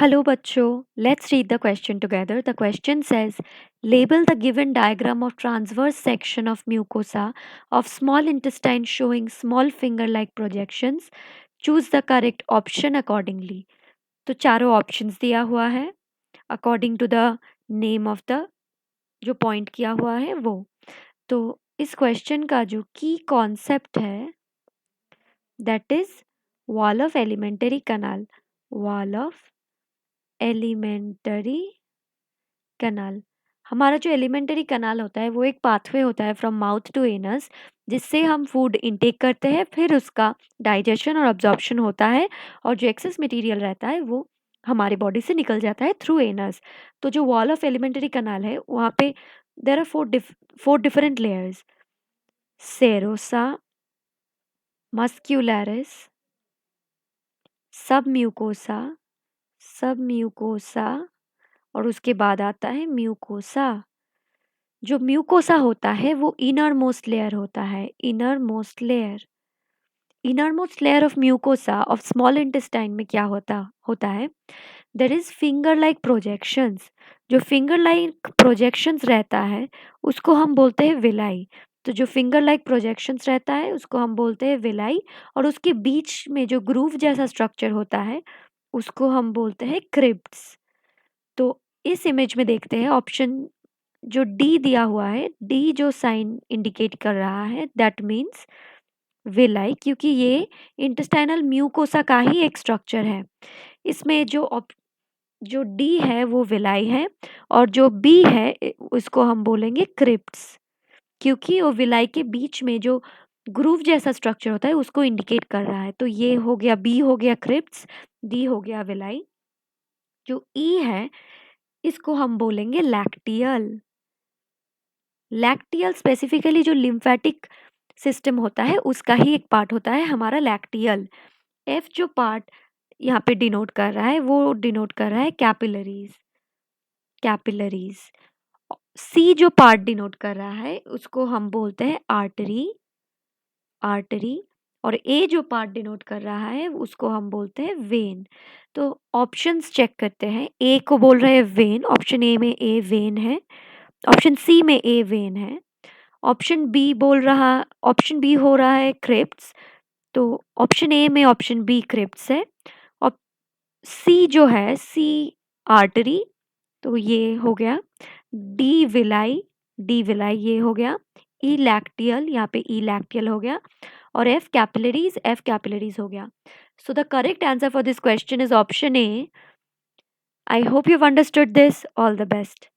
Hello, bachcho. Let's read the question together. The question says, label the given diagram of transverse section of mucosa of small intestine showing small finger-like projections. Choose the correct option accordingly. तो चारों options दिया हुआ है according to the name of the जो point किया हुआ है वो। तो इस क्वेश्चन का जो की कॉन्सेप्ट है that is wall of alimentary canal. Wall of alimentary canal. हमारा जो एलिमेंटरी कनाल होता है वो एक पाथवे होता है फ्रॉम माउथ टू एनस, जिससे हम फूड इनटेक करते हैं, फिर उसका डाइजेशन और अब्जॉर्प्शन होता है और जो एक्सेस मटेरियल रहता है वो हमारी बॉडी से निकल जाता है थ्रू एनस। तो जो वॉल ऑफ एलिमेंटरी कनाल है वहाँ पे there are four different layers: serosa, muscularis, sub mucosa, sub mucosa और उसके बाद आता है म्यूकोसा। जो म्यूकोसा होता है वो इनर मोस्ट लेयर होता है। Inner most layer of mucosa of small intestine में क्या होता होता है, there is finger like projections. जो फिंगर लाइक प्रोजेक्शंस रहता है उसको हम बोलते हैं विलाई। तो जो फिंगर लाइक प्रोजेक्शंस रहता है उसको हम बोलते हैं विलाई, और उसके बीच में जो ग्रूव जैसा स्ट्रक्चर होता है उसको हम बोलते हैं क्रिप्ट्स। तो इस इमेज में देखते हैं ऑप्शन जो डी दिया हुआ है, डी जो साइन इंडिकेट कर रहा है दैट मीन्स विलाई, क्योंकि ये इंटेस्टाइनल म्यूकोसा का ही एक स्ट्रक्चर है। इसमें जो डी है वो विलाई है और जो बी है उसको हम बोलेंगे क्रिप्ट्स, क्योंकि वो विलाई के बीच में जो ग्रूव जैसा स्ट्रक्चर होता है उसको इंडिकेट कर रहा है। तो ये हो गया, बी हो गया क्रिप्ट्स, डी हो गया विलाई। जो ई है इसको हम बोलेंगे लैक्टियल। लैक्टियल स्पेसिफिकली जो लिम्फेटिक सिस्टम होता है उसका ही एक पार्ट होता है हमारा लैक्टियल। एफ जो पार्ट यहाँ पे डिनोट कर रहा है वो डिनोट कर रहा है कैपिलरीज। कैपिलरीज। सी जो पार्ट डिनोट कर रहा है उसको हम बोलते हैं आर्टरी। आर्टरी। और ए जो पार्ट डिनोट कर रहा है उसको हम बोलते हैं वेन। तो ऑप्शंस चेक करते हैं। ए को बोल रहे हैं वेन, ऑप्शन ए में ए वेन है, ऑप्शन सी में ए वेन है, ऑप्शन बी हो रहा है क्रिप्ट्स, तो ऑप्शन ए में ऑप्शन बी क्रिप्ट्स है, और सी जो है सी आर्टरी, तो ये हो गया। डी विलाई, डी विलाई ये हो गया। ई लैक्टियल, यहाँ पे ई लैक्टियल हो गया, और एफ कैपिलरीज हो गया। So the correct answer for this question is option A. I hope you understood this. All the best.